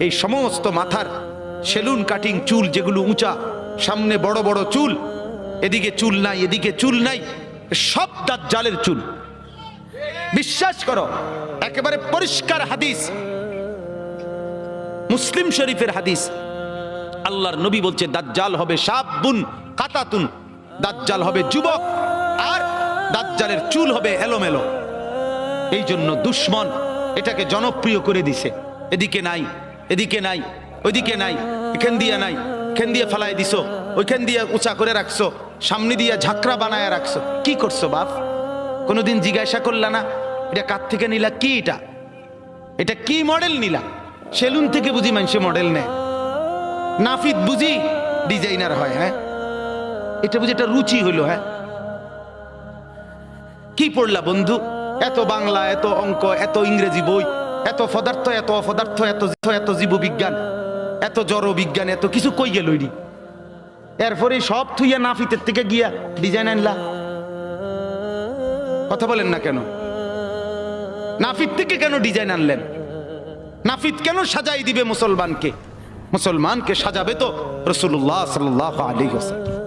এই সমস্ত মাথার সেলুন কাটিং চুল যেগুলো উঁচা, সামনে বড় বড় চুল, এদিকে চুল নাই এদিকে চুল নাই, সব দাজ্জালের চুল। বিশ্বাস করো, একেবারে পরিষ্কার হাদিস, মুসলিম শরীফের হাদিস। আল্লাহর নবী বলছে দাজ্জাল হবে শাবুন কাতাতুন, দাজ্জাল হবে যুবক, আর দাজ্জালের চুল হবে এলোমেলো। এই জন্য দুশ্মন এটাকে জনপ্রিয় করে দিছে। এদিকে নাই এদিকে নাই, ওইদিকে নাই, এখান দিয়ে নাই, এখান দিয়ে ফেলাই দিছো, ওইখান দিয়ে উঁচা করে রাখছো, সামনে দিয়ে ঝাঁকড়া বানায় রাখছো। কি করছো বাপ? কোনোদিন জিজ্ঞাসা করলা না এটা কার থেকে নিলা? কি এটা, এটা কি মডেল নিলা? সেলুন থেকে বুঝি মানুষে মডেল নেয়, নাফিদ বুঝি ডিজাইনার হয়। হ্যাঁ, এটা বুঝি এটা রুচি হইলো। হ্যাঁ, কি পড়লা বন্ধু? এত বাংলা, এত অঙ্ক, এত ইংরেজি বই, এত পদার্থ, এত অপদার্থ, এত জীববিজ্ঞান, এত জড় বিজ্ঞান, এত কিছু কই গেল? এরপরে সব থুইয়া নাফিতের থেকে গিয়া ডিজাইন আনলা। কথা বলেন না কেন? নাফিত থেকে কেন ডিজাইন আনলেন? নাফিত কেন সাজাই দিবে মুসলমানকে? মুসলমানকে সাজাবে তো রাসূলুল্লাহ সাল্লাল্লাহু আলাইহি ওয়াসাল্লাম।